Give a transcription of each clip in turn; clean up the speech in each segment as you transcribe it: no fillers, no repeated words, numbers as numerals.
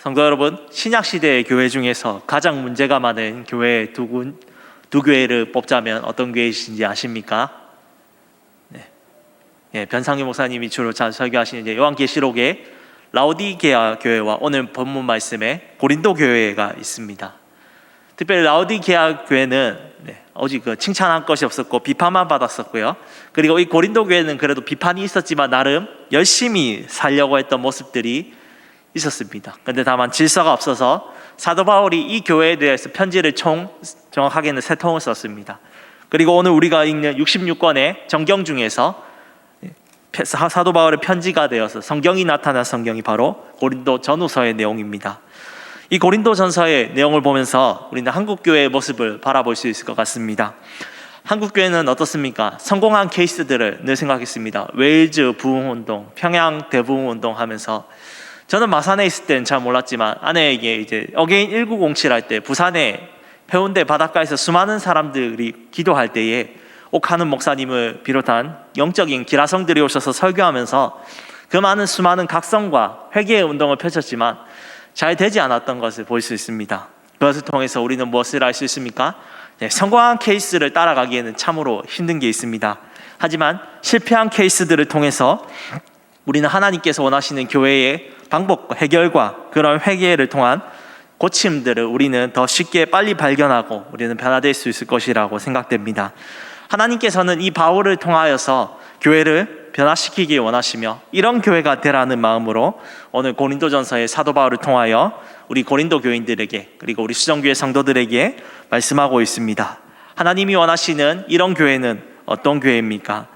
성도 여러분, 신약시대의 교회 중에서 가장 문제가 많은 교회 두 교회를 뽑자면 어떤 교회이신지 아십니까? 변상규 목사님이 주로 잘 설교하시는 이제 요한계시록의 라오디게아 교회와 오늘 본문 말씀에 고린도 교회가 있습니다. 특별히 라오디게아 교회는 오직 칭찬한 것이 없었고 비판만 받았었고요. 그리고 이 고린도 교회는 그래도 비판이 있었지만 나름 열심히 살려고 했던 모습들이 있었습니다. 그런데 다만 질서가 없어서 사도 바울이 이 교회에 대해서 편지를 정확하게는 3통을 썼습니다. 그리고 오늘 우리가 읽는 66권의 정경 중에서 사도 바울의 편지가 되어서 성경이 나타난 성경이 바로 고린도 전후서의 내용입니다. 이 고린도 전서의 내용을 보면서 우리는 한국 교회의 모습을 바라볼 수 있을 것 같습니다. 한국 교회는 어떻습니까? 성공한 케이스들을 늘 생각했습니다. 웨일즈 부흥운동, 평양 대부흥운동 하면서 저는 마산에 있을 때는 잘 몰랐지만 아내에게 이제 어게인 1907 할 때 부산의 해운대 바닷가에서 수많은 사람들이 기도할 때에 옥하는 목사님을 비롯한 영적인 기라성들이 오셔서 설교하면서 그 많은 수많은 각성과 회개의 운동을 펼쳤지만 잘 되지 않았던 것을 볼 수 있습니다. 그것을 통해서 우리는 무엇을 알 수 있습니까? 성공한 케이스를 따라가기에는 참으로 힘든 게 있습니다. 하지만 실패한 케이스들을 통해서 우리는 하나님께서 원하시는 교회의 방법과 해결과 그런 회개를 통한 고침들을 우리는 더 쉽게 빨리 발견하고 우리는 변화될 수 있을 것이라고 생각됩니다. 하나님께서는 이 바울을 통하여서 교회를 변화시키기 원하시며 이런 교회가 되라는 마음으로 오늘 고린도전서의 사도 바울을 통하여 우리 고린도 교인들에게 그리고 우리 수정교회 성도들에게 말씀하고 있습니다. 하나님이 원하시는 이런 교회는 어떤 교회입니까?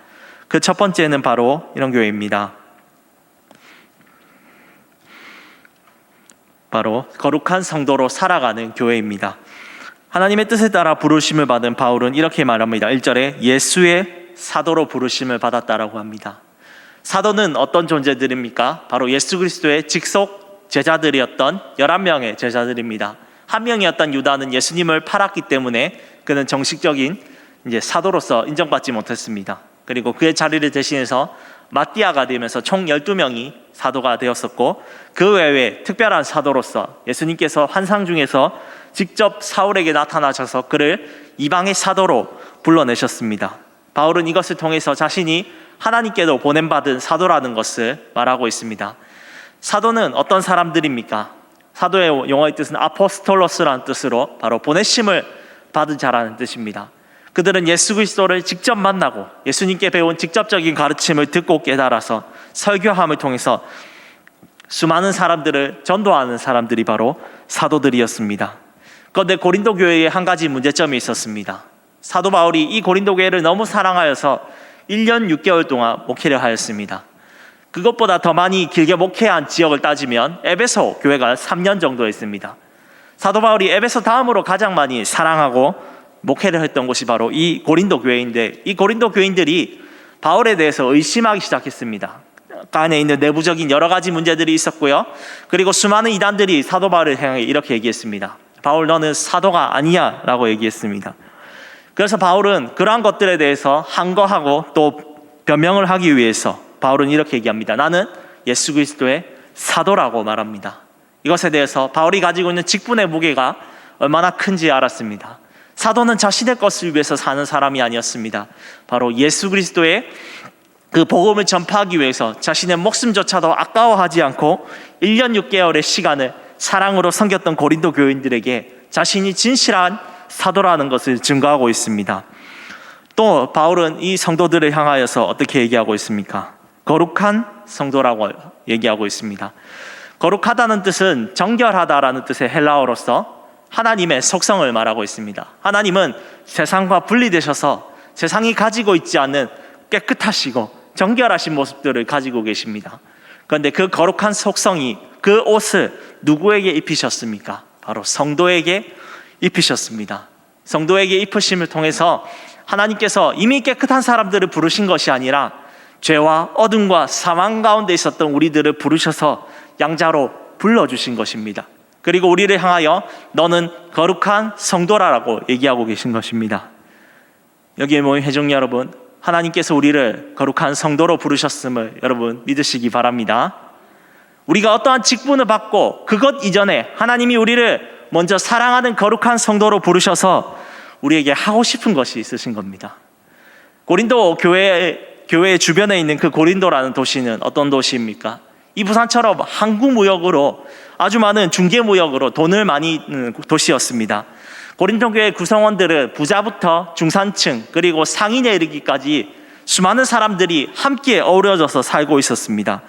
그 첫 번째는 바로 이런 교회입니다. 바로 거룩한 성도로 살아가는 교회입니다. 하나님의 뜻에 따라 부르심을 받은 바울은 이렇게 말합니다. 1절에 예수의 사도로 부르심을 받았다라고 합니다. 사도는 어떤 존재들입니까? 바로 예수 그리스도의 직속 제자들이었던 11명의 제자들입니다. 한 명이었던 유다는 예수님을 팔았기 때문에 그는 정식적인 이제 사도로서 인정받지 못했습니다. 그리고 그의 자리를 대신해서 마띠아가 되면서 총 12명이 사도가 되었었고 그 외에 특별한 사도로서 예수님께서 환상 중에서 직접 사울에게 나타나셔서 그를 이방의 사도로 불러내셨습니다. 바울은 이것을 통해서 자신이 하나님께도 보냄받은 사도라는 것을 말하고 있습니다. 사도는 어떤 사람들입니까? 사도의 영어의 뜻은 아포스톨로스라는 뜻으로 바로 보내심을 받은 자라는 뜻입니다. 그들은 예수 그리스도를 직접 만나고 예수님께 배운 직접적인 가르침을 듣고 깨달아서 설교함을 통해서 수많은 사람들을 전도하는 사람들이 바로 사도들이었습니다. 그런데 고린도 교회에 한 가지 문제점이 있었습니다. 사도 바울이 이 고린도 교회를 너무 사랑하여서 1년 6개월 동안 목회를 하였습니다. 그것보다 더 많이 길게 목회한 지역을 따지면 에베소 교회가 3년 정도 했습니다. 사도 바울이 에베소 다음으로 가장 많이 사랑하고 목회를 했던 곳이 바로 이 고린도 교회인데 이 고린도 교인들이 바울에 대해서 의심하기 시작했습니다. 그 안에 있는 내부적인 여러 가지 문제들이 있었고요. 그리고 수많은 이단들이 사도 바울을 향해 이렇게 얘기했습니다. 바울 너는 사도가 아니야 라고 얘기했습니다. 그래서 바울은 그러한 것들에 대해서 항거하고 또 변명을 하기 위해서 바울은 이렇게 얘기합니다. 나는 예수 그리스도의 사도라고 말합니다. 이것에 대해서 바울이 가지고 있는 직분의 무게가 얼마나 큰지 알았습니다. 사도는 자신의 것을 위해서 사는 사람이 아니었습니다. 바로 예수 그리스도의 그 복음을 전파하기 위해서 자신의 목숨조차도 아까워하지 않고 1년 6개월의 시간을 사랑으로 섬겼던 고린도 교인들에게 자신이 진실한 사도라는 것을 증거하고 있습니다. 또 바울은 이 성도들을 향하여서 어떻게 얘기하고 있습니까? 거룩한 성도라고 얘기하고 있습니다. 거룩하다는 뜻은 정결하다라는 뜻의 헬라어로서 하나님의 속성을 말하고 있습니다. 하나님은 세상과 분리되셔서 세상이 가지고 있지 않는 깨끗하시고 정결하신 모습들을 가지고 계십니다. 그런데 그 거룩한 속성이 그 옷을 누구에게 입히셨습니까? 바로 성도에게 입히셨습니다. 성도에게 입히심을 통해서 하나님께서 이미 깨끗한 사람들을 부르신 것이 아니라 죄와 어둠과 사망 가운데 있었던 우리들을 부르셔서 양자로 불러주신 것입니다. 그리고 우리를 향하여 너는 거룩한 성도라고 얘기하고 계신 것입니다. 여기에 모인 회중 여러분, 하나님께서 우리를 거룩한 성도로 부르셨음을 여러분 믿으시기 바랍니다. 우리가 어떠한 직분을 받고 그것 이전에 하나님이 우리를 먼저 사랑하는 거룩한 성도로 부르셔서 우리에게 하고 싶은 것이 있으신 겁니다. 고린도 교회 주변에 있는 그 고린도라는 도시는 어떤 도시입니까? 이 부산처럼 항구 무역으로 아주 많은 중개 무역으로 돈을 많이 있는 도시였습니다. 고린도 교회 구성원들은 부자부터 중산층 그리고 상인에 이르기까지 수많은 사람들이 함께 어우러져서 살고 있었습니다.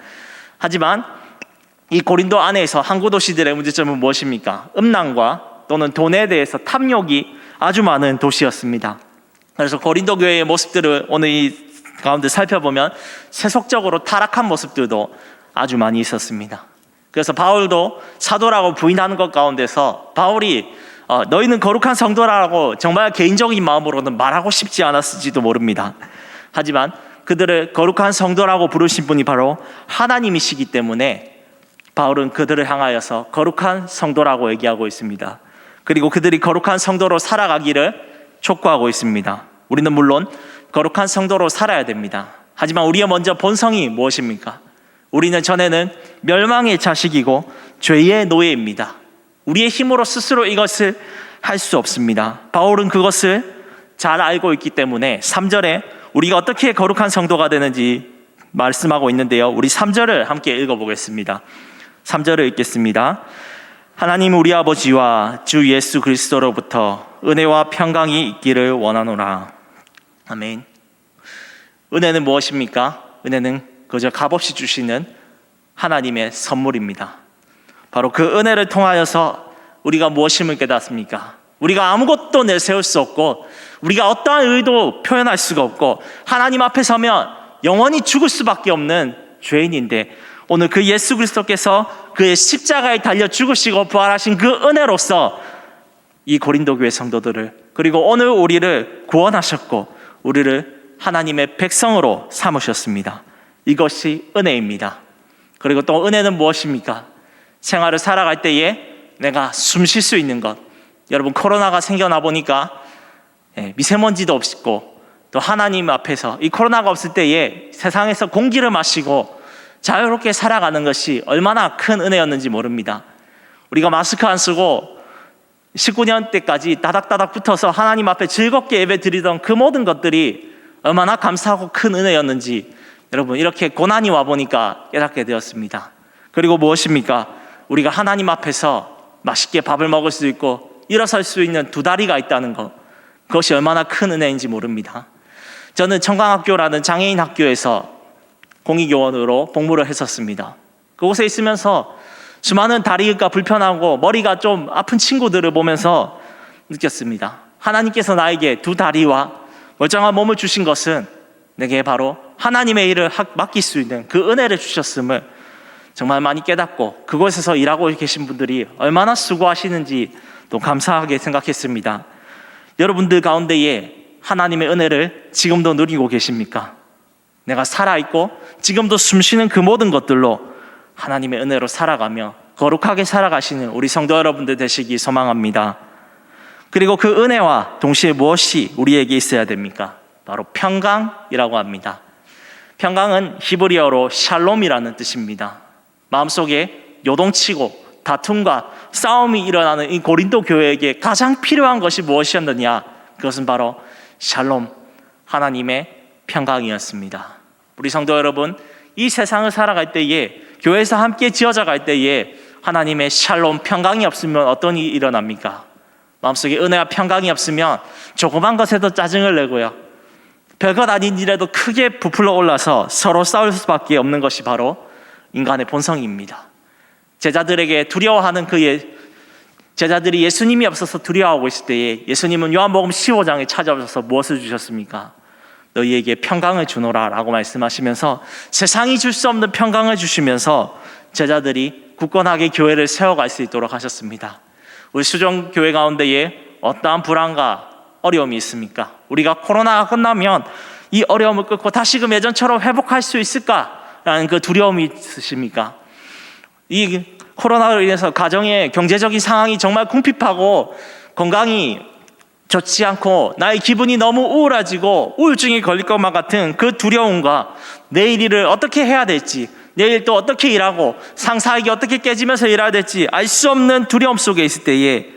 하지만 이 고린도 안에서 항구 도시들의 문제점은 무엇입니까? 음란과 또는 돈에 대해서 탐욕이 아주 많은 도시였습니다. 그래서 고린도 교회의 모습들을 오늘 이 가운데 살펴보면 세속적으로 타락한 모습들도 아주 많이 있었습니다. 그래서 바울도 사도라고 부인하는 것 가운데서 바울이 너희는 거룩한 성도라고 정말 개인적인 마음으로는 말하고 싶지 않았을지도 모릅니다. 하지만 그들을 거룩한 성도라고 부르신 분이 바로 하나님이시기 때문에 바울은 그들을 향하여서 거룩한 성도라고 얘기하고 있습니다. 그리고 그들이 거룩한 성도로 살아가기를 촉구하고 있습니다. 우리는 물론 거룩한 성도로 살아야 됩니다. 하지만 우리의 먼저 본성이 무엇입니까? 우리는 전에는 멸망의 자식이고 죄의 노예입니다. 우리의 힘으로 스스로 이것을 할 수 없습니다. 바울은 그것을 잘 알고 있기 때문에 3절에 우리가 어떻게 거룩한 성도가 되는지 말씀하고 있는데요. 우리 3절을 함께 읽어보겠습니다. 3절을 읽겠습니다. 하나님 우리 아버지와 주 예수 그리스도로부터 은혜와 평강이 있기를 원하노라. 아멘. 은혜는 무엇입니까? 은혜는 그저 값없이 주시는 하나님의 선물입니다. 바로 그 은혜를 통하여서 우리가 무엇임을 깨닫습니까? 우리가 아무것도 내세울 수 없고 우리가 어떠한 의도 표현할 수가 없고 하나님 앞에 서면 영원히 죽을 수밖에 없는 죄인인데 오늘 그 예수 그리스도께서 그의 십자가에 달려 죽으시고 부활하신 그 은혜로서 이 고린도 교회 성도들을 그리고 오늘 우리를 구원하셨고 우리를 하나님의 백성으로 삼으셨습니다. 이것이 은혜입니다. 그리고 또 은혜는 무엇입니까? 생활을 살아갈 때에 내가 숨 쉴 수 있는 것. 여러분 코로나가 생겨나 보니까 미세먼지도 없고 또 하나님 앞에서 이 코로나가 없을 때에 세상에서 공기를 마시고 자유롭게 살아가는 것이 얼마나 큰 은혜였는지 모릅니다. 우리가 마스크 안 쓰고 19년 때까지 다닥다닥 붙어서 하나님 앞에 즐겁게 예배 드리던 그 모든 것들이 얼마나 감사하고 큰 은혜였는지 여러분 이렇게 고난이 와보니까 깨닫게 되었습니다. 그리고 무엇입니까? 우리가 하나님 앞에서 맛있게 밥을 먹을 수 있고 일어설 수 있는 두 다리가 있다는 것, 그것이 얼마나 큰 은혜인지 모릅니다. 저는 청강학교라는 장애인 학교에서 공익요원으로 복무를 했었습니다. 그곳에 있으면서 수많은 다리가 불편하고 머리가 좀 아픈 친구들을 보면서 느꼈습니다. 하나님께서 나에게 두 다리와 멀쩡한 몸을 주신 것은 내게 바로 하나님의 일을 맡길 수 있는 그 은혜를 주셨음을 정말 많이 깨닫고 그곳에서 일하고 계신 분들이 얼마나 수고하시는지 또 감사하게 생각했습니다. 여러분들 가운데에 하나님의 은혜를 지금도 누리고 계십니까? 내가 살아있고 지금도 숨쉬는 그 모든 것들로 하나님의 은혜로 살아가며 거룩하게 살아가시는 우리 성도 여러분들 되시기 소망합니다. 그리고 그 은혜와 동시에 무엇이 우리에게 있어야 됩니까? 바로 평강이라고 합니다. 평강은 히브리어로 샬롬이라는 뜻입니다. 마음속에 요동치고 다툼과 싸움이 일어나는 이 고린도 교회에게 가장 필요한 것이 무엇이었느냐? 그것은 바로 샬롬, 하나님의 평강이었습니다. 우리 성도 여러분, 이 세상을 살아갈 때에 교회에서 함께 지어져 갈 때에 하나님의 샬롬, 평강이 없으면 어떤 일이 일어납니까? 마음속에 은혜와 평강이 없으면 조그만 것에도 짜증을 내고요, 별것 아닌 일에도 크게 부풀어 올라서 서로 싸울 수밖에 없는 것이 바로 인간의 본성입니다. 제자들에게 두려워하는 제자들이 예수님이 없어서 두려워하고 있을 때에 예수님은 요한복음 15장에 찾아오셔서 무엇을 주셨습니까? 너희에게 평강을 주노라 라고 말씀하시면서 세상이 줄 수 없는 평강을 주시면서 제자들이 굳건하게 교회를 세워갈 수 있도록 하셨습니다. 우리 수종교회 가운데에 어떠한 불안과 어려움이 있습니까? 우리가 코로나가 끝나면 이 어려움을 끊고 다시금 예전처럼 회복할 수 있을까라는 그 두려움이 있으십니까? 이 코로나로 인해서 가정의 경제적인 상황이 정말 궁핍하고 건강이 좋지 않고 나의 기분이 너무 우울해지고 우울증이 걸릴 것만 같은 그 두려움과 내일 일을 어떻게 해야 될지, 내일 또 어떻게 일하고 상사에게 어떻게 깨지면서 일해야 될지 알 수 없는 두려움 속에 있을 때에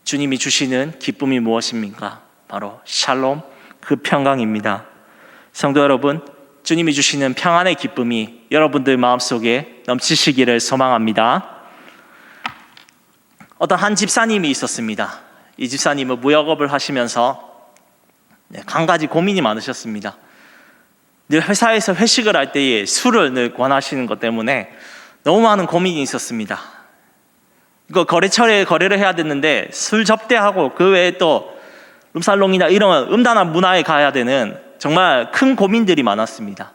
주님이 주시는 기쁨이 무엇입니까? 바로 샬롬, 그 평강입니다. 성도 여러분, 주님이 주시는 평안의 기쁨이 여러분들 마음속에 넘치시기를 소망합니다. 어떤 한 집사님이 있었습니다. 이 집사님은 무역업을 하시면서 한 가지 고민이 많으셨습니다. 늘 회사에서 회식을 할 때에 술을 늘 권하시는 것 때문에 너무 많은 고민이 있었습니다. 이거 거래처에 거래를 해야 됐는데 술 접대하고 그 외에 또 룸살롱이나 이런 음란한 문화에 가야 되는 정말 큰 고민들이 많았습니다.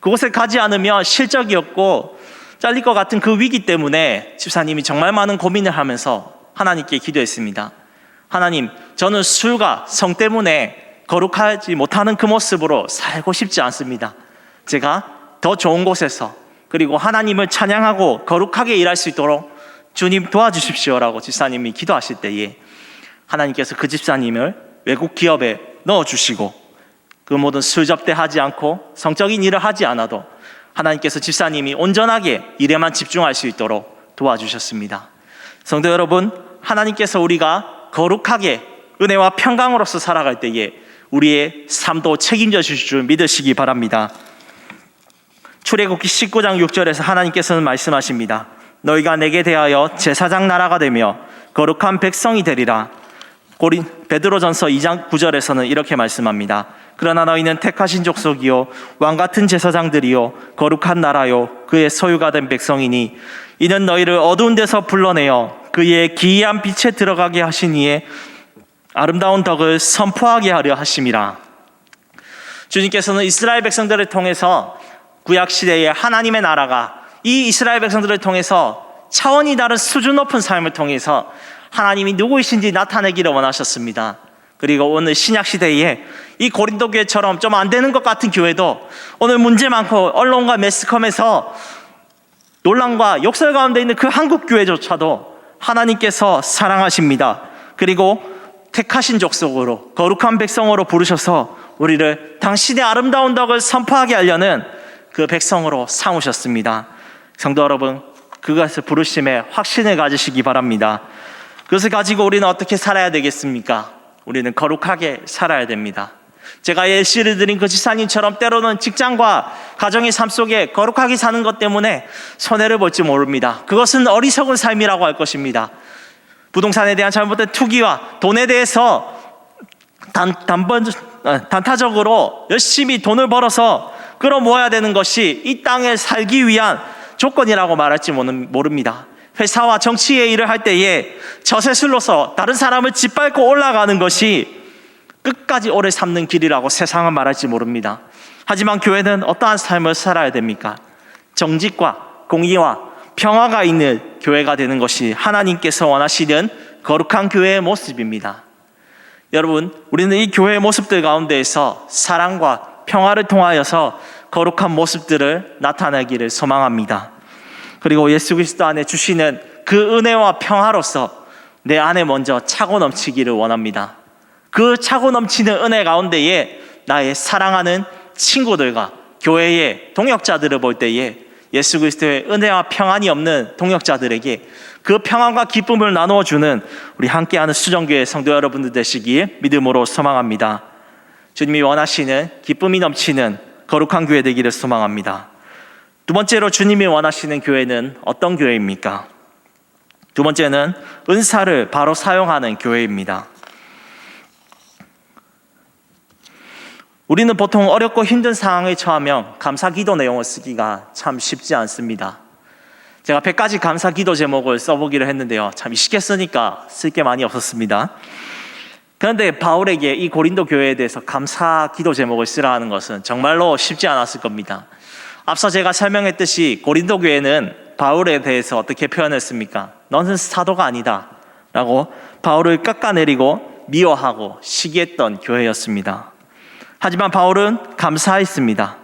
그곳에 가지 않으면 실적이 없고 잘릴 것 같은 그 위기 때문에 집사님이 정말 많은 고민을 하면서 하나님께 기도했습니다. 하나님, 저는 술과 성 때문에 거룩하지 못하는 그 모습으로 살고 싶지 않습니다. 제가 더 좋은 곳에서 그리고 하나님을 찬양하고 거룩하게 일할 수 있도록 주님 도와주십시오라고 집사님이 기도하실 때에 하나님께서 그 집사님을 외국 기업에 넣어주시고 그 모든 술 접대하지 않고 성적인 일을 하지 않아도 하나님께서 집사님이 온전하게 일에만 집중할 수 있도록 도와주셨습니다. 성도 여러분, 하나님께서 우리가 거룩하게 은혜와 평강으로서 살아갈 때에 우리의 삶도 책임져 주실 줄 믿으시기 바랍니다. 출애굽기 19장 6절에서 하나님께서는 말씀하십니다. 너희가 내게 대하여 제사장 나라가 되며 거룩한 백성이 되리라. 베드로전서 2장 9절에서는 이렇게 말씀합니다. 그러나 너희는 택하신 족속이요 왕같은 제사장들이요 거룩한 나라요 그의 소유가 된 백성이니 이는 너희를 어두운 데서 불러내어 그의 기이한 빛에 들어가게 하신 이의 아름다운 덕을 선포하게 하려 하심이라. 주님께서는 이스라엘 백성들을 통해서 구약시대의 하나님의 나라가 이 이스라엘 백성들을 통해서 차원이 다른 수준 높은 삶을 통해서 하나님이 누구이신지 나타내기를 원하셨습니다. 그리고 오늘 신약시대에 이 고린도 교회처럼 좀 안 되는 것 같은 교회도 오늘 문제 많고 언론과 매스컴에서 논란과 욕설 가운데 있는 그 한국 교회조차도 하나님께서 사랑하십니다. 그리고 택하신 족속으로 거룩한 백성으로 부르셔서 우리를 당신의 아름다운 덕을 선포하게 하려는 그 백성으로 삼으셨습니다. 성도 여러분, 그것을 부르심에 확신을 가지시기 바랍니다. 그것을 가지고 우리는 어떻게 살아야 되겠습니까? 우리는 거룩하게 살아야 됩니다. 제가 예시를 드린 그 집사님처럼 때로는 직장과 가정의 삶 속에 거룩하게 사는 것 때문에 손해를 볼지 모릅니다. 그것은 어리석은 삶이라고 할 것입니다. 부동산에 대한 잘못된 투기와 돈에 대해서 단타적으로 열심히 돈을 벌어서 끌어모아야 되는 것이 이 땅에 살기 위한 조건이라고 말할지 모릅니다. 회사와 정치의 일을 할 때에 저세술로서 다른 사람을 짓밟고 올라가는 것이 끝까지 오래 삼는 길이라고 세상은 말할지 모릅니다. 하지만 교회는 어떠한 삶을 살아야 됩니까? 정직과 공의와 평화가 있는 교회가 되는 것이 하나님께서 원하시는 거룩한 교회의 모습입니다. 여러분, 우리는 이 교회의 모습들 가운데에서 사랑과 평화를 통하여서 거룩한 모습들을 나타내기를 소망합니다. 그리고 예수 그리스도 안에 주시는 그 은혜와 평화로서 내 안에 먼저 차고 넘치기를 원합니다. 그 차고 넘치는 은혜 가운데에 나의 사랑하는 친구들과 교회의 동역자들을 볼 때에 예수 그리스도의 은혜와 평안이 없는 동역자들에게 그 평안과 기쁨을 나누어주는 우리 함께하는 수정교회 성도 여러분들 되시길 믿음으로 소망합니다. 주님이 원하시는 기쁨이 넘치는 거룩한 교회 되기를 소망합니다. 두 번째로 주님이 원하시는 교회는 어떤 교회입니까? 두 번째는 은사를 바로 사용하는 교회입니다. 우리는 보통 어렵고 힘든 상황에 처하면 감사기도 내용을 쓰기가 참 쉽지 않습니다. 제가 100가지 감사기도 제목을 써보기로 했는데요, 참 쉽게 쓰니까 쓸 게 많이 없었습니다. 그런데 바울에게 이 고린도 교회에 대해서 감사기도 제목을 쓰라 하는 것은 정말로 쉽지 않았을 겁니다. 앞서 제가 설명했듯이 고린도 교회는 바울에 대해서 어떻게 표현했습니까? 너는 사도가 아니다 라고 바울을 깎아내리고 미워하고 시기했던 교회였습니다. 하지만 바울은 감사했습니다.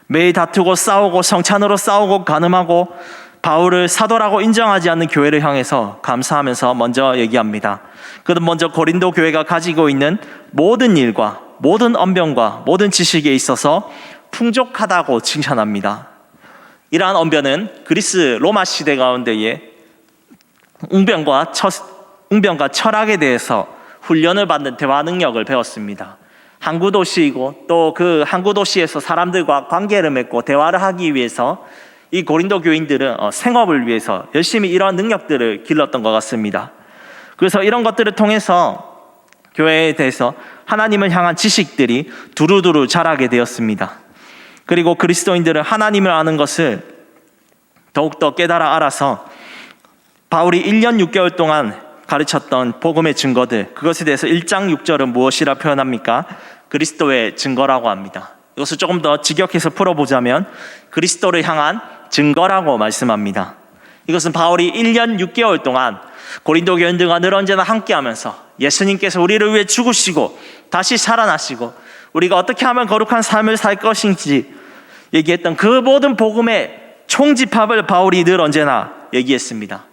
매일 다투고 싸우고 성찬으로 싸우고 간음하고 바울을 사도라고 인정하지 않는 교회를 향해서 감사하면서 먼저 얘기합니다. 그는 먼저 고린도 교회가 가지고 있는 모든 일과 모든 언변과 모든 지식에 있어서 풍족하다고 칭찬합니다. 이러한 언변은 그리스 로마 시대 가운데에 웅변과 철학에 대해서 훈련을 받는 대화 능력을 배웠습니다. 항구 도시이고 또 그 항구 도시에서 사람들과 관계를 맺고 대화를 하기 위해서 이 고린도 교인들은 생업을 위해서 열심히 이러한 능력들을 길렀던 것 같습니다. 그래서 이런 것들을 통해서 교회에 대해서 하나님을 향한 지식들이 두루두루 자라게 되었습니다. 그리고 그리스도인들은 하나님을 아는 것을 더욱더 깨달아 알아서 바울이 1년 6개월 동안 가르쳤던 복음의 증거들, 그것에 대해서 1장 6절은 무엇이라 표현합니까? 그리스도의 증거라고 합니다. 이것을 조금 더 직역해서 풀어보자면 그리스도를 향한 증거라고 말씀합니다. 이것은 바울이 1년 6개월 동안 고린도 교인들과 늘 언제나 함께하면서 예수님께서 우리를 위해 죽으시고 다시 살아나시고 우리가 어떻게 하면 거룩한 삶을 살 것인지 얘기했던 그 모든 복음의 총집합을 바울이 늘 언제나 얘기했습니다.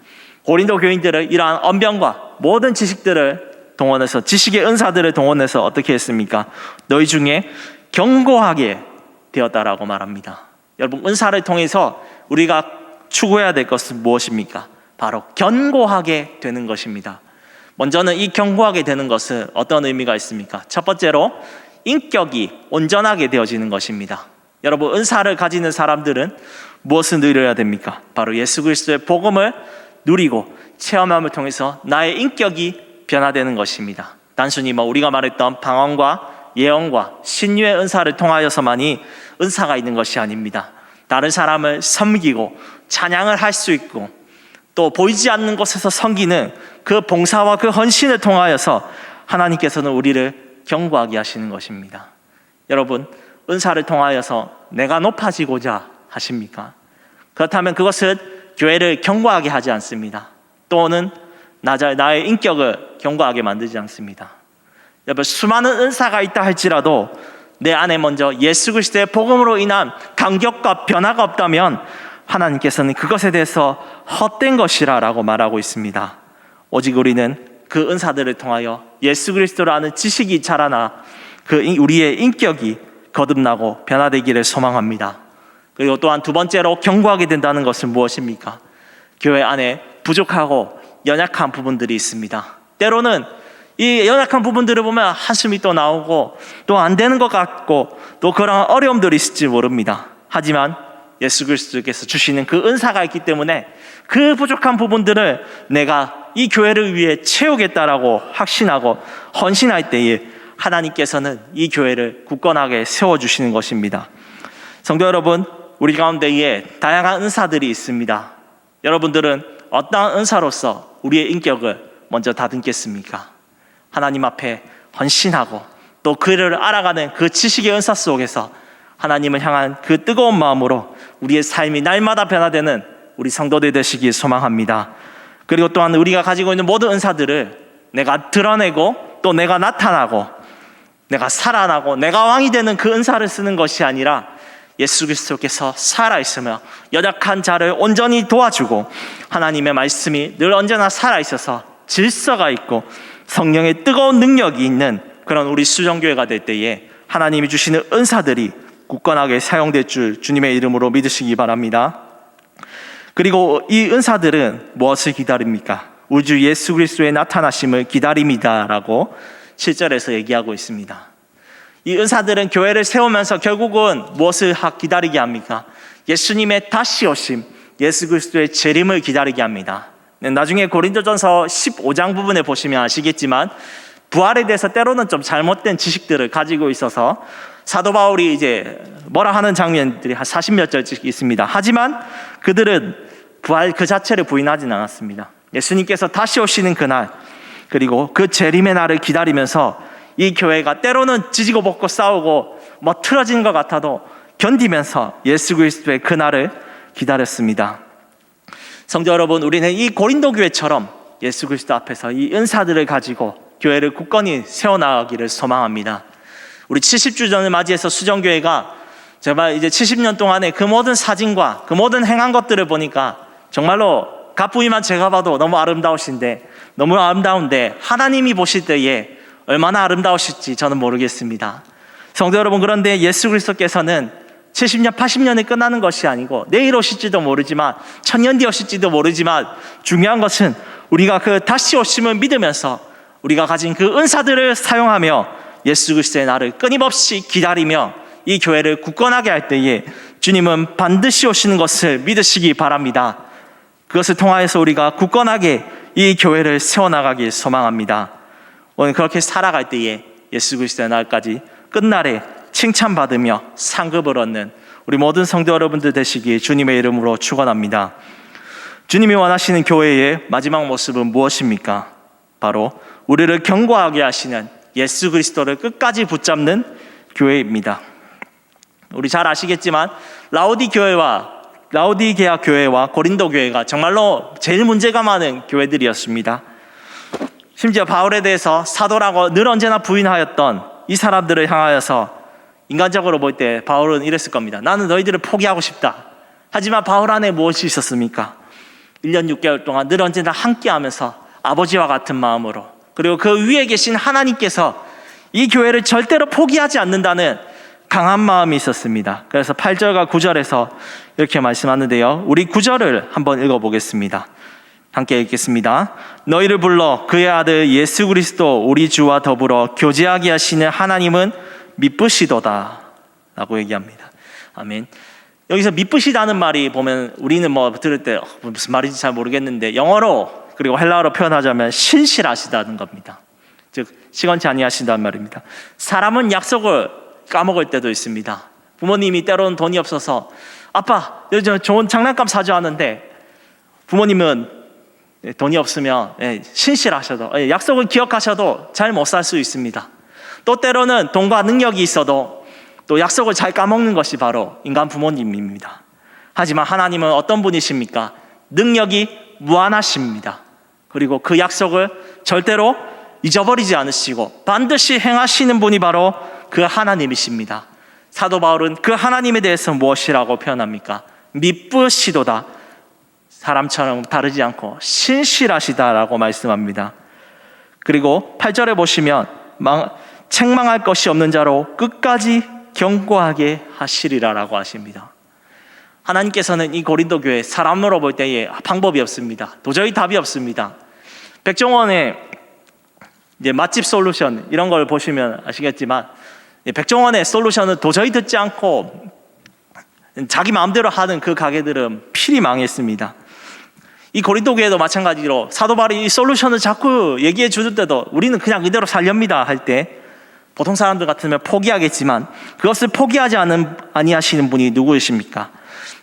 고린도 교인들을 이러한 언변과 모든 지식들을 동원해서, 지식의 은사들을 동원해서 어떻게 했습니까? 너희 중에 견고하게 되었다라고 말합니다. 여러분, 은사를 통해서 우리가 추구해야 될 것은 무엇입니까? 바로 견고하게 되는 것입니다. 먼저는 이 견고하게 되는 것은 어떤 의미가 있습니까? 첫 번째로 인격이 온전하게 되어지는 것입니다. 여러분, 은사를 가지는 사람들은 무엇을 누려야 됩니까? 바로 예수 그리스도의 복음을 누리고 체험함을 통해서 나의 인격이 변화되는 것입니다. 단순히 우리가 말했던 방언과 예언과 신유의 은사를 통하여서만이 은사가 있는 것이 아닙니다. 다른 사람을 섬기고 찬양을 할 수 있고 또 보이지 않는 곳에서 섬기는 그 봉사와 그 헌신을 통하여서 하나님께서는 우리를 견고하게 하시는 것입니다. 여러분, 은사를 통하여서 내가 높아지고자 하십니까? 그렇다면 그것은 교회를 견고하게 하지 않습니다. 또는 나의 인격을 견고하게 만들지 않습니다. 여러분, 수많은 은사가 있다 할지라도 내 안에 먼저 예수 그리스도의 복음으로 인한 감격과 변화가 없다면 하나님께서는 그것에 대해서 헛된 것이라고 말하고 있습니다. 오직 우리는 그 은사들을 통하여 예수 그리스도를 아는 지식이 자라나 우리의 인격이 거듭나고 변화되기를 소망합니다. 그리고 또한 두 번째로 견고하게 된다는 것은 무엇입니까? 교회 안에 부족하고 연약한 부분들이 있습니다. 때로는 이 연약한 부분들을 보면 한숨이 또 나오고 또 안 되는 것 같고 또 그런 어려움들이 있을지 모릅니다. 하지만 예수 그리스도께서 주시는 그 은사가 있기 때문에 그 부족한 부분들을 내가 이 교회를 위해 채우겠다라고 확신하고 헌신할 때에 하나님께서는 이 교회를 굳건하게 세워주시는 것입니다. 성도 여러분, 우리 가운데에 다양한 은사들이 있습니다. 여러분들은 어떠한 은사로서 우리의 인격을 먼저 다듬겠습니까? 하나님 앞에 헌신하고 또 그를 알아가는 그 지식의 은사 속에서 하나님을 향한 그 뜨거운 마음으로 우리의 삶이 날마다 변화되는 우리 성도들 되시길 소망합니다. 그리고 또한 우리가 가지고 있는 모든 은사들을 내가 드러내고 또 내가 나타나고 내가 살아나고 내가 왕이 되는 그 은사를 쓰는 것이 아니라 예수 그리스도께서 살아있으며 연약한 자를 온전히 도와주고 하나님의 말씀이 늘 언제나 살아있어서 질서가 있고 성령의 뜨거운 능력이 있는 그런 우리 수정교회가 될 때에 하나님이 주시는 은사들이 굳건하게 사용될 줄 주님의 이름으로 믿으시기 바랍니다. 그리고 이 은사들은 무엇을 기다립니까? 우리 주 예수 그리스도의 나타나심을 기다립니다 라고 7절에서 얘기하고 있습니다. 이 은사들은 교회를 세우면서 결국은 무엇을 기다리게 합니까? 예수님의 다시 오심, 예수 그리스도의 재림을 기다리게 합니다. 나중에 고린도전서 15장 부분에 보시면 아시겠지만 부활에 대해서 때로는 좀 잘못된 지식들을 가지고 있어서 사도 바울이 이제 뭐라 하는 장면들이 한 40몇 절씩 있습니다. 하지만 그들은 부활 그 자체를 부인하지는 않았습니다. 예수님께서 다시 오시는 그날 그리고 그 재림의 날을 기다리면서 이 교회가 때로는 지지고 볶고 싸우고 틀어진 것 같아도 견디면서 예수 그리스도의 그날을 기다렸습니다. 성도 여러분, 우리는 이 고린도 교회처럼 예수 그리스도 앞에서 이 은사들을 가지고 교회를 굳건히 세워나가기를 소망합니다. 우리 70주년을 맞이해서 수정교회가 정말 이제 70년 동안의 그 모든 사진과 그 모든 행한 것들을 보니까 정말로 갓부이만 제가 봐도 너무 아름다우신데 너무 아름다운데 하나님이 보실 때에 얼마나 아름다우실지 저는 모르겠습니다. 성도 여러분, 그런데 예수 그리스도께서는 70년, 80년에 끝나는 것이 아니고 내일 오실지도 모르지만 1000년 뒤 오실지도 모르지만 중요한 것은 우리가 그 다시 오심을 믿으면서 우리가 가진 그 은사들을 사용하며 예수 그리스도의 날을 끊임없이 기다리며 이 교회를 굳건하게 할 때에 주님은 반드시 오시는 것을 믿으시기 바랍니다. 그것을 통하여서 우리가 굳건하게 이 교회를 세워나가길 소망합니다. 오늘 그렇게 살아갈 때에 예수 그리스도의 날까지 끝날에 칭찬받으며 상급을 얻는 우리 모든 성도 여러분들 되시기 주님의 이름으로 축원합니다. 주님이 원하시는 교회의 마지막 모습은 무엇입니까? 바로 우리를 견고하게 하시는 예수 그리스도를 끝까지 붙잡는 교회입니다. 우리 잘 아시겠지만 라오디게아 교회와 고린도 교회가 정말로 제일 문제가 많은 교회들이었습니다. 심지어 바울에 대해서 사도라고 늘 언제나 부인하였던 이 사람들을 향하여서 인간적으로 볼 때 바울은 이랬을 겁니다. 나는 너희들을 포기하고 싶다. 하지만 바울 안에 무엇이 있었습니까? 1년 6개월 동안 늘 언제나 함께하면서 아버지와 같은 마음으로, 그리고 그 위에 계신 하나님께서 이 교회를 절대로 포기하지 않는다는 강한 마음이 있었습니다. 그래서 8절과 9절에서 이렇게 말씀하는데요, 우리 9절을 한번 읽어보겠습니다. 함께 읽겠습니다. 너희를 불러 그의 아들 예수 그리스도 우리 주와 더불어 교제하게 하시는 하나님은 미쁘시도다 라고 얘기합니다. 아멘. 여기서 미쁘시다는 말이 보면 우리는 뭐 들을 때 무슨 말인지 잘 모르겠는데, 영어로 그리고 헬라어로 표현하자면 신실하시다는 겁니다. 즉 시건치 아니하신다는 말입니다. 사람은 약속을 까먹을 때도 있습니다. 부모님이 때로는 돈이 없어서 아빠 좋은 장난감 사줘 하는데 부모님은 돈이 없으면 신실하셔도 약속을 기억하셔도 잘 못 살 수 있습니다. 또 때로는 돈과 능력이 있어도 또 약속을 잘 까먹는 것이 바로 인간 부모님입니다. 하지만 하나님은 어떤 분이십니까? 능력이 무한하십니다. 그리고 그 약속을 절대로 잊어버리지 않으시고 반드시 행하시는 분이 바로 그 하나님이십니다. 사도 바울은 그 하나님에 대해서 무엇이라고 표현합니까? 미쁘시도다. 사람처럼 다르지 않고 신실하시다라고 말씀합니다. 그리고 8절에 보시면 책망할 것이 없는 자로 끝까지 견고하게 하시리라라고 하십니다. 하나님께서는 이 고린도 교회 사람으로 볼 때에 방법이 없습니다. 도저히 답이 없습니다. 백종원의 이제 맛집 솔루션 이런 걸 보시면 아시겠지만, 백종원의 솔루션은 도저히 듣지 않고 자기 마음대로 하는 그 가게들은 필히 망했습니다. 이 고린도 교회도 마찬가지로 사도 바울이 이 솔루션을 자꾸 얘기해 주는 때도 우리는 그냥 이대로 살렵니다 할 때 보통 사람들 같으면 포기하겠지만 그것을 포기하지 아니하시는 분이 누구이십니까?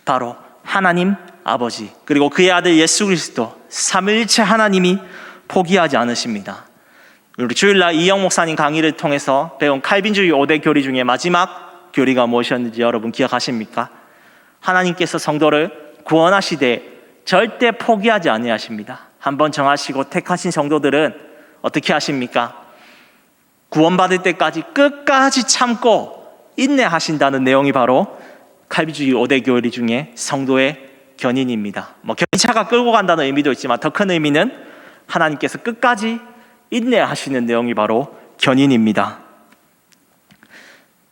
바로 하나님 아버지, 그리고 그의 아들 예수 그리스도 삼위일체 하나님이 포기하지 않으십니다. 우리 주일날 이영 목사님 강의를 통해서 배운 칼빈주의 5대 교리 중에 마지막 교리가 무엇이었는지 여러분 기억하십니까? 하나님께서 성도를 구원하시되 절대 포기하지 아니하십니다. 한번 정하시고 택하신 성도들은 어떻게 하십니까? 구원받을 때까지 끝까지 참고 인내하신다는 내용이 바로 칼빈주의 5대 교리 중에 성도의 견인입니다. 견인차가 끌고 간다는 의미도 있지만 더 큰 의미는 하나님께서 끝까지 인내하시는 내용이 바로 견인입니다.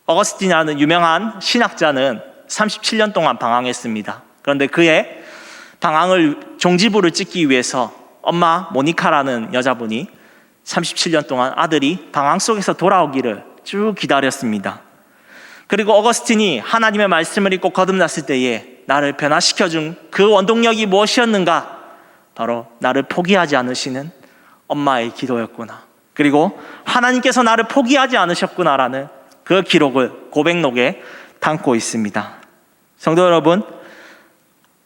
어거스틴이라는 유명한 신학자는 37년 동안 방황했습니다. 그런데 그의 방황을 종지부를 찍기 위해서 엄마 모니카라는 여자분이 37년 동안 아들이 방황 속에서 돌아오기를 쭉 기다렸습니다. 그리고 어거스틴이 하나님의 말씀을 읽고 거듭났을 때에 나를 변화시켜준 그 원동력이 무엇이었는가? 바로 나를 포기하지 않으시는 엄마의 기도였구나. 그리고 하나님께서 나를 포기하지 않으셨구나라는 그 기록을 고백록에 담고 있습니다. 성도 여러분,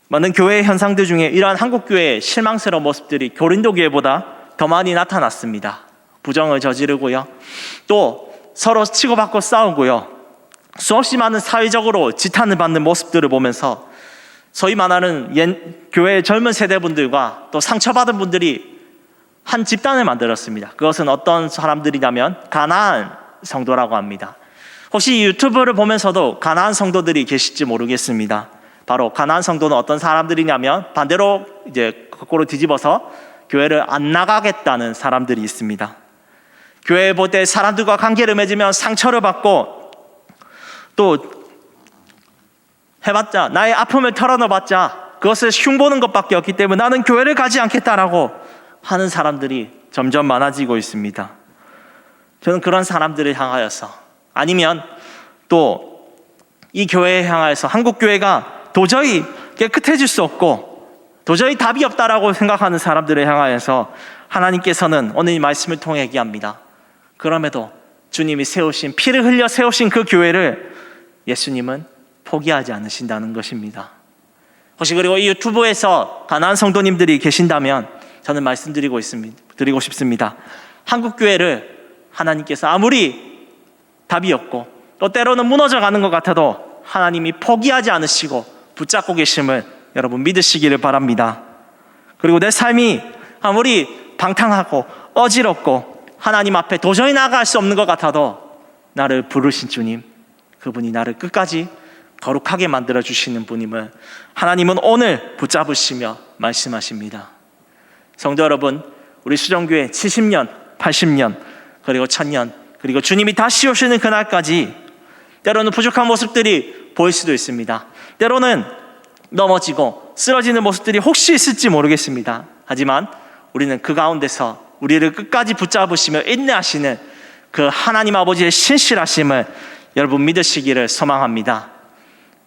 많은 교회 현상들 중에 이러한 한국 교회의 실망스러운 모습들이 고린도 교회보다 더 많이 나타났습니다. 부정을 저지르고요, 또 서로 치고받고 싸우고요, 수없이 많은 사회적으로 지탄을 받는 모습들을 보면서 소위 말하는 교회의 젊은 세대분들과 또 상처받은 분들이 한 집단을 만들었습니다. 그것은 어떤 사람들이냐면 가나안 성도라고 합니다. 혹시 유튜브를 보면서도 가나안 성도들이 계실지 모르겠습니다. 바로 가나안 성도는 어떤 사람들이냐면 반대로 이제 거꾸로 뒤집어서 교회를 안 나가겠다는 사람들이 있습니다. 교회 볼 때 사람들과 관계를 맺으면 상처를 받고 또 해봤자, 나의 아픔을 털어놓아봤자 그것을 흉보는 것밖에 없기 때문에 나는 교회를 가지 않겠다라고 하는 사람들이 점점 많아지고 있습니다. 저는 그런 사람들을 향하여서, 아니면 또 이 교회에 향하여서 한국 교회가 도저히 깨끗해질 수 없고 도저히 답이 없다라고 생각하는 사람들을 향하여서 하나님께서는 오늘 이 말씀을 통해 얘기합니다. 그럼에도 주님이 세우신, 피를 흘려 세우신 그 교회를 예수님은 포기하지 않으신다는 것입니다. 혹시 그리고 이 유튜브에서 가나안 성도님들이 계신다면 저는 말씀드리고 싶습니다. 한국 교회를 하나님께서 아무리 답이 없고 또 때로는 무너져가는 것 같아도 하나님이 포기하지 않으시고 붙잡고 계심을 여러분 믿으시기를 바랍니다. 그리고 내 삶이 아무리 방탕하고 어지럽고 하나님 앞에 도저히 나아갈 수 없는 것 같아도 나를 부르신 주님, 그분이 나를 끝까지 거룩하게 만들어주시는 분임을 하나님은 오늘 붙잡으시며 말씀하십니다. 성도 여러분, 우리 수정교회 70년, 80년, 그리고 1000년, 그리고 주님이 다시 오시는 그날까지 때로는 부족한 모습들이 보일 수도 있습니다. 때로는 넘어지고 쓰러지는 모습들이 혹시 있을지 모르겠습니다. 하지만 우리는 그 가운데서 우리를 끝까지 붙잡으시며 인내하시는 그 하나님 아버지의 신실하심을 여러분 믿으시기를 소망합니다.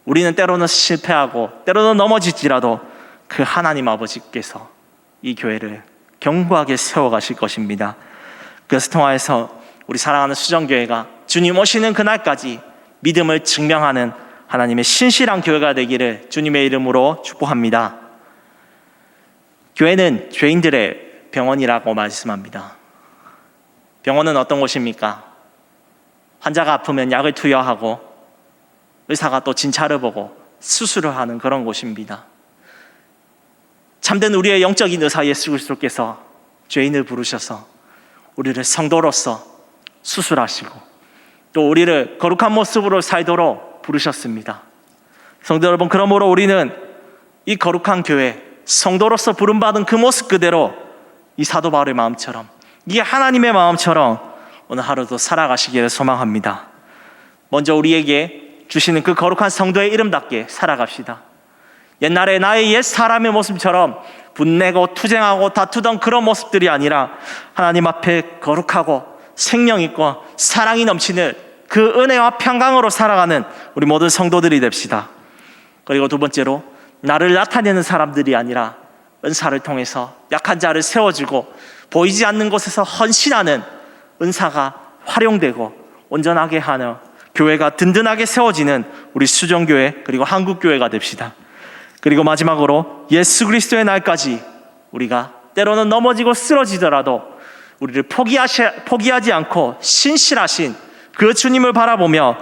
우리는 때로는 실패하고 때로는 넘어질지라도 그 하나님 아버지께서 이 교회를 견고하게 세워가실 것입니다. 그것을 통하여서 우리 사랑하는 수정교회가 주님 오시는 그날까지 믿음을 증명하는 하나님의 신실한 교회가 되기를 주님의 이름으로 축복합니다. 교회는 죄인들의 병원이라고 말씀합니다. 병원은 어떤 곳입니까? 환자가 아프면 약을 투여하고 의사가 또 진찰을 보고 수술을 하는 그런 곳입니다. 참된 우리의 영적인 의사 예수 그리스도께서 죄인을 부르셔서 우리를 성도로서 수술하시고 또 우리를 거룩한 모습으로 살도록 부르셨습니다. 성도 여러분, 그러므로 우리는 이 거룩한 교회, 성도로서 부름받은 그 모습 그대로 이 사도 바울의 마음처럼, 이 하나님의 마음처럼 오늘 하루도 살아가시기를 소망합니다. 먼저 우리에게 주시는 그 거룩한 성도의 이름답게 살아갑시다. 옛날에 나의 옛 사람의 모습처럼 분내고 투쟁하고 다투던 그런 모습들이 아니라 하나님 앞에 거룩하고 생명 있고 사랑이 넘치는 그 은혜와 평강으로 살아가는 우리 모든 성도들이 됩시다. 그리고 두 번째로, 나를 나타내는 사람들이 아니라 은사를 통해서 약한 자를 세워주고 보이지 않는 곳에서 헌신하는 은사가 활용되고 온전하게 하는 교회가 든든하게 세워지는 우리 수정교회 그리고 한국교회가 됩시다. 그리고 마지막으로 예수 그리스도의 날까지 우리가 때로는 넘어지고 쓰러지더라도 우리를 포기하지 않고 신실하신 그 주님을 바라보며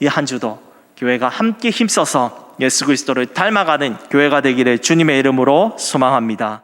이 한 주도 교회가 함께 힘써서 예수 그리스도를 닮아가는 교회가 되기를 주님의 이름으로 소망합니다.